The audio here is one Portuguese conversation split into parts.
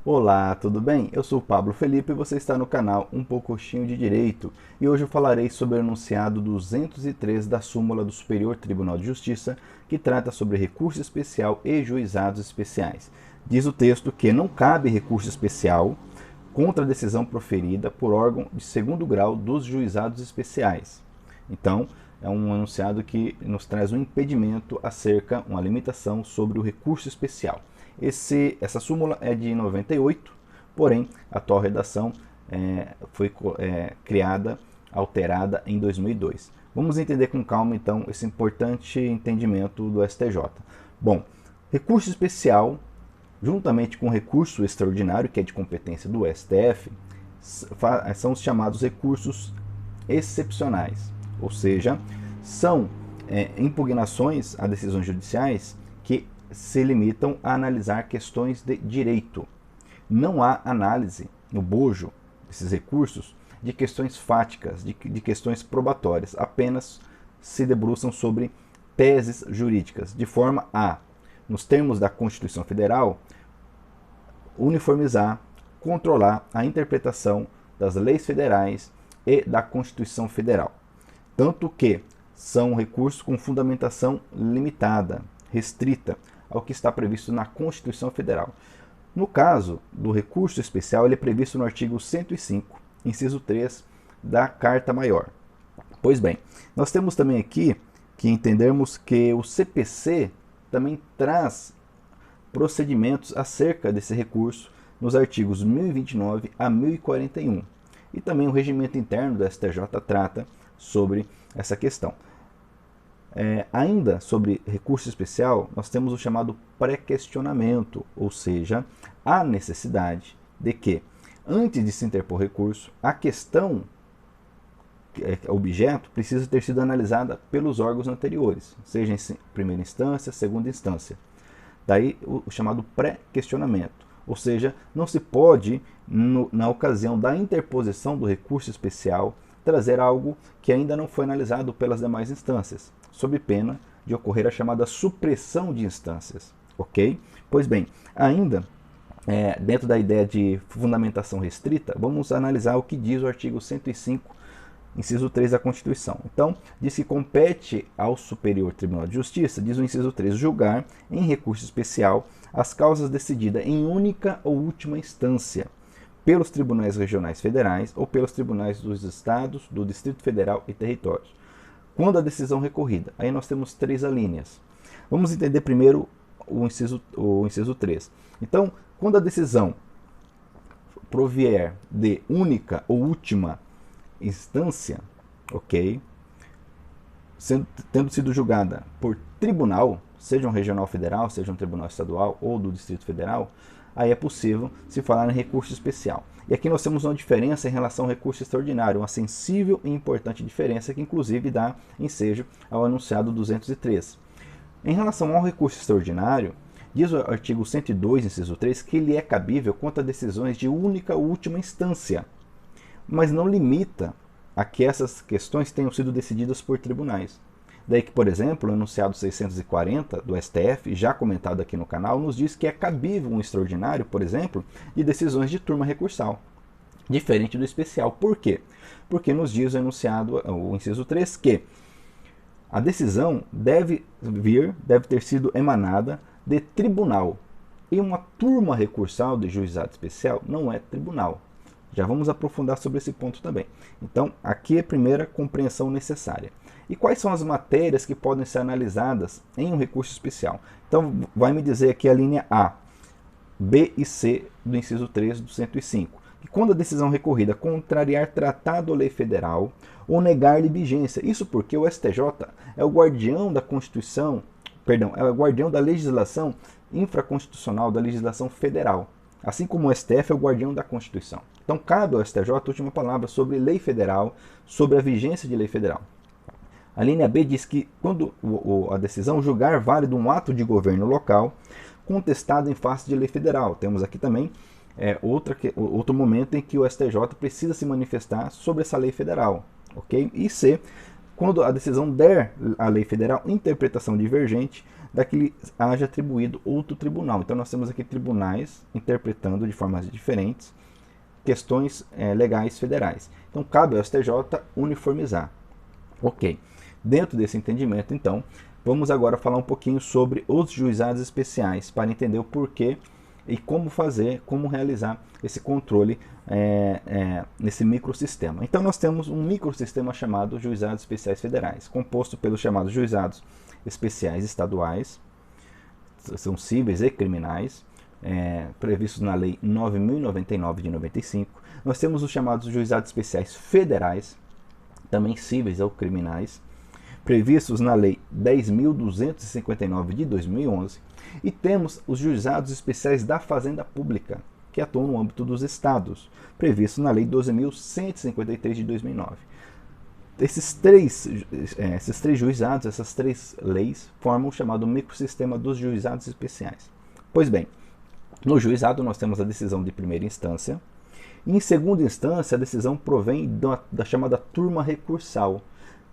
Olá, tudo bem? Eu sou o Pablo Felipe e você está no canal Um Pouquinho de Direito. E hoje eu falarei sobre o enunciado 203 da súmula do Superior Tribunal de Justiça, que trata sobre recurso especial e juizados especiais. Diz o texto que não cabe recurso especial contra a decisão proferida por órgão de segundo grau dos juizados especiais. Então, é um enunciado que nos traz um impedimento acerca, uma limitação sobre o recurso especial. Essa súmula é de 98, porém a atual redação foi criada, alterada em 2002. Vamos entender com calma então esse importante entendimento do STJ. Bom, recurso especial, juntamente com recurso extraordinário, que é de competência do STF, são os chamados recursos excepcionais, ou seja, são impugnações a decisões judiciais que se limitam a analisar questões de direito. Não há análise no bojo desses recursos de questões fáticas, de questões probatórias, apenas se debruçam sobre teses jurídicas, de forma a, nos termos da Constituição Federal, uniformizar, controlar a interpretação das leis federais e da Constituição Federal. Tanto que são recursos com fundamentação limitada, restrita ao que está previsto na Constituição Federal. No caso do recurso especial, ele é previsto no artigo 105, inciso 3 da Carta Maior. Pois bem, nós temos também aqui que entendermos que o CPC também traz procedimentos acerca desse recurso nos artigos 1029 a 1041. E também o regimento interno do STJ trata sobre essa questão. Ainda sobre recurso especial, nós temos o chamado pré-questionamento, ou seja, a necessidade de que, antes de se interpor recurso, a questão objeto precisa ter sido analisada pelos órgãos anteriores, seja em primeira instância, segunda instância. Daí o chamado pré-questionamento, ou seja, não se pode, na ocasião da interposição do recurso especial, trazer algo que ainda não foi analisado pelas demais instâncias, sob pena de ocorrer a chamada supressão de instâncias. Ok? Pois bem, ainda dentro da ideia de fundamentação restrita, vamos analisar o que diz o artigo 105, inciso 3 da Constituição. Então, diz que compete ao Superior Tribunal de Justiça, diz o inciso 3, julgar em recurso especial as causas decididas em única ou última instância pelos tribunais regionais federais ou pelos tribunais dos estados, do Distrito Federal e territórios. Quando a decisão recorrida, aí nós temos três alíneas. Vamos entender primeiro o inciso 3. Então, quando a decisão provier de única ou última instância, ok, tendo sido julgada por tribunal, seja um regional federal, seja um tribunal estadual ou do Distrito Federal, aí é possível se falar em recurso especial. E aqui nós temos uma diferença em relação ao recurso extraordinário, uma sensível e importante diferença que inclusive dá ensejo ao enunciado 203. Em relação ao recurso extraordinário, diz o artigo 102, inciso 3, que ele é cabível contra decisões de única ou última instância, mas não limita a que essas questões tenham sido decididas por tribunais. Daí que, por exemplo, o enunciado 640 do STF, já comentado aqui no canal, nos diz que é cabível um extraordinário, por exemplo, de decisões de turma recursal, diferente do especial. Por quê? Porque nos diz o enunciado, o inciso 3, que a decisão deve ter sido emanada de tribunal. E uma turma recursal de juizado especial não é tribunal. Já vamos aprofundar sobre esse ponto também. Então, aqui é a primeira compreensão necessária. E quais são as matérias que podem ser analisadas em um recurso especial? Então, vai me dizer aqui a linha A, B e C do inciso 3 do 105. Que quando a decisão recorrida contrariar tratado ou lei federal ou negar-lhe vigência. Isso porque o STJ é o guardião da Constituição, é o guardião da legislação infraconstitucional, da legislação federal. Assim como o STF é o guardião da Constituição. Então, cabe ao STJ a última palavra sobre lei federal, sobre a vigência de lei federal. A linha B diz que quando a decisão julgar válido um ato de governo local contestado em face de lei federal. Temos aqui também outro momento em que o STJ precisa se manifestar sobre essa lei federal. Okay? E C, quando a decisão der à lei federal interpretação divergente da que lhe haja atribuído outro tribunal. Então nós temos aqui tribunais interpretando de formas diferentes questões legais federais. Então cabe ao STJ uniformizar. Ok. Dentro desse entendimento, então, vamos agora falar um pouquinho sobre os juizados especiais, para entender o porquê e como fazer, como realizar esse controle nesse microsistema. Então nós temos um microsistema chamado juizados especiais federais, composto pelos chamados juizados especiais estaduais, são cíveis e criminais, previstos na Lei 9.099 de 95. Nós temos os chamados juizados especiais federais, também cíveis ou criminais, previstos na Lei 10.259 de 2011. E temos os juizados especiais da Fazenda Pública, que atuam no âmbito dos estados, previstos na Lei 12.153 de 2009. Esses três juizados, essas três leis, formam o chamado microsistema dos juizados especiais. Pois bem, no juizado nós temos a decisão de primeira instância, e em segunda instância a decisão provém da chamada turma recursal,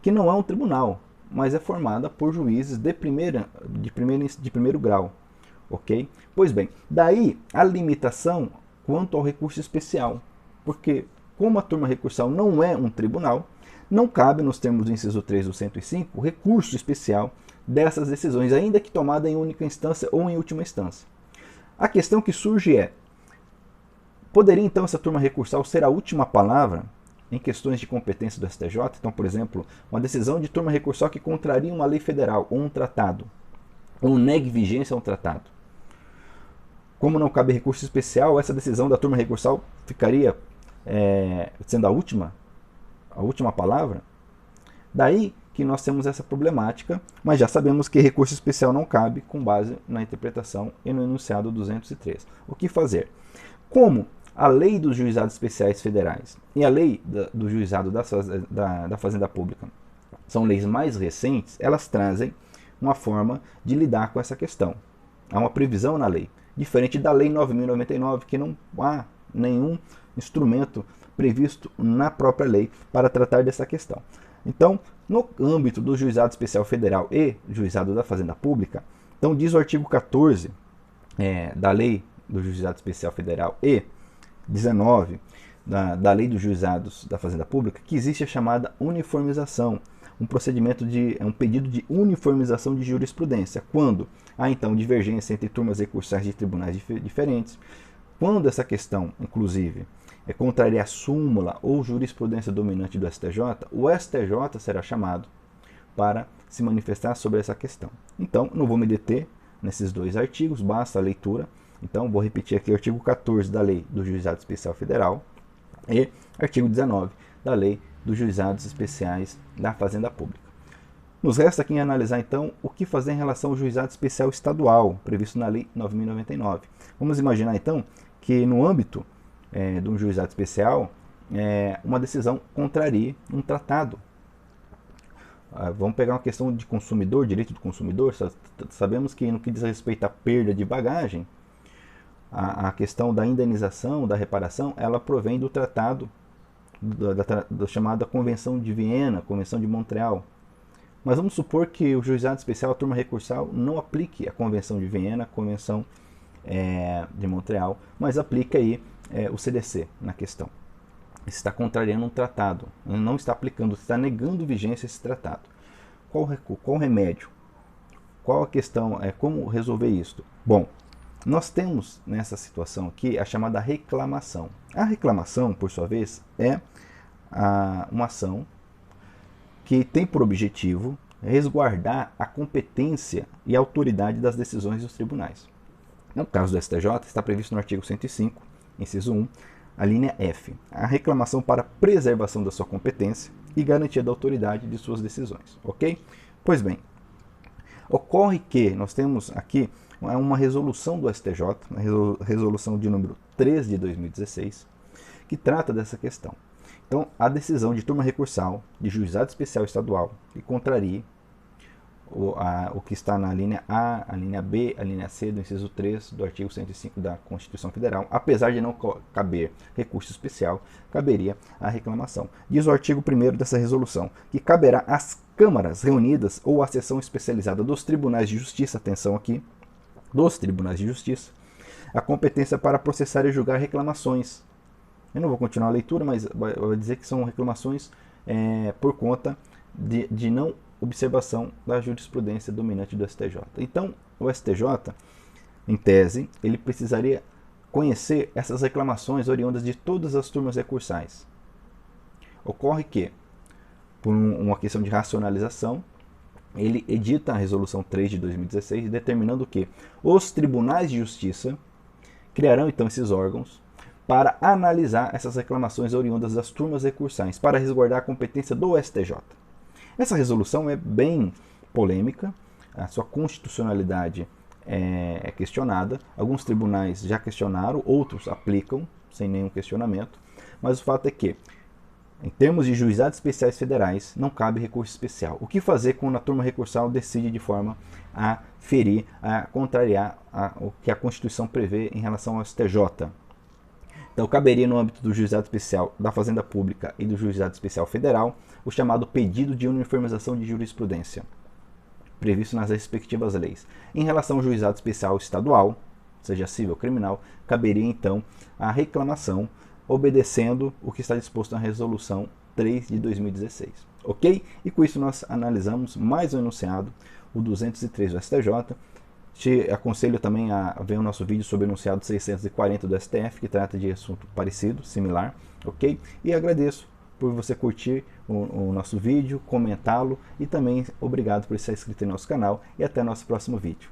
que não é um tribunal, mas é formada por juízes de primeiro grau. Ok? Pois bem, daí a limitação quanto ao recurso especial, porque como a turma recursal não é um tribunal, não cabe, nos termos do inciso 3 do 105, recurso especial dessas decisões, ainda que tomada em única instância ou em última instância. A questão que surge é, poderia então essa turma recursal ser a última palavra em questões de competência do STJ? Então, por exemplo, uma decisão de turma recursal que contraria uma lei federal ou um tratado, ou negue vigência a um tratado. Como não cabe recurso especial, essa decisão da turma recursal ficaria sendo a última palavra? Daí que nós temos essa problemática, mas já sabemos que recurso especial não cabe com base na interpretação e no enunciado 203. O que fazer? Como a lei dos juizados especiais federais e a lei do juizado da Fazenda Pública são leis mais recentes, elas trazem uma forma de lidar com essa questão. Há uma previsão na lei, diferente da Lei 9.099, que não há nenhum instrumento previsto na própria lei para tratar dessa questão. Então, no âmbito do Juizado Especial Federal e Juizado da Fazenda Pública, então diz o artigo 14 da Lei do Juizado Especial Federal e 19 da Lei dos Juizados da Fazenda Pública, que existe a chamada uniformização, um procedimento um pedido de uniformização de jurisprudência, quando há então divergência entre turmas recursais de tribunais diferentes, quando essa questão, inclusive, contraria a súmula ou jurisprudência dominante do STJ, o STJ será chamado para se manifestar sobre essa questão. Então, não vou me deter nesses dois artigos, basta a leitura. Então, vou repetir aqui o artigo 14 da Lei do Juizado Especial Federal e artigo 19 da Lei dos Juizados Especiais da Fazenda Pública. Nos resta aqui analisar, então, o que fazer em relação ao Juizado Especial Estadual, previsto na Lei 9.099. Vamos imaginar, então, que no âmbito de um juizado especial, uma decisão contraria um tratado. Vamos pegar uma questão de consumidor, direito do consumidor. Sabemos que no que diz respeito à perda de bagagem, a questão da indenização, da reparação, ela provém do tratado da chamada Convenção de Viena, Convenção de Montreal. Mas vamos supor que o juizado especial, a turma recursal, não aplique a Convenção de Viena, a Convenção de Montreal, mas aplica aí o CDC na questão. Está contrariando um tratado, não está aplicando, está negando vigência a esse tratado. Qual o remédio? Qual a questão? Como resolver isso? Bom, nós temos nessa situação aqui a chamada reclamação. A reclamação, por sua vez, é uma ação que tem por objetivo resguardar a competência e a autoridade das decisões dos tribunais. No caso do STJ, está previsto no artigo 105, inciso 1, a linha F, a reclamação para preservação da sua competência e garantia da autoridade de suas decisões. Ok? Pois bem, ocorre que nós temos aqui uma resolução do STJ, a resolução de número 3 de 2016, que trata dessa questão. Então, a decisão de turma recursal de juizado especial estadual que contrarie o que está na linha A, a linha B, a linha C do inciso 3 do artigo 105 da Constituição Federal. Apesar de não caber recurso especial, caberia a reclamação. Diz o artigo 1º dessa resolução que caberá às câmaras reunidas ou à seção especializada dos tribunais de justiça, atenção aqui, dos tribunais de justiça, a competência para processar e julgar reclamações. Eu não vou continuar a leitura, mas vou dizer que são reclamações por conta de não observação da jurisprudência dominante do STJ. Então, o STJ, em tese, ele precisaria conhecer essas reclamações oriundas de todas as turmas recursais. Ocorre que, por uma questão de racionalização, ele edita a Resolução 3 de 2016, determinando que os tribunais de justiça criarão então esses órgãos para analisar essas reclamações oriundas das turmas recursais, para resguardar a competência do STJ. Essa resolução é bem polêmica, a sua constitucionalidade é questionada, alguns tribunais já questionaram, outros aplicam sem nenhum questionamento, mas o fato é que, em termos de juizados especiais federais, não cabe recurso especial. O que fazer quando a turma recursal decide de forma a ferir, a contrariar o que a Constituição prevê em relação ao STJ? Então, caberia no âmbito do juizado especial da Fazenda Pública e do juizado especial federal o chamado pedido de uniformização de jurisprudência, previsto nas respectivas leis. Em relação ao juizado especial estadual, seja civil ou criminal, caberia então a reclamação, obedecendo o que está disposto na Resolução 3 de 2016. Ok? E com isso nós analisamos mais um enunciado, o 203 do STJ. Te aconselho também a ver o nosso vídeo sobre o enunciado 640 do STF, que trata de assunto parecido, similar, ok? E agradeço por você curtir o nosso vídeo, comentá-lo e também obrigado por estar inscrito em nosso canal e até nosso próximo vídeo.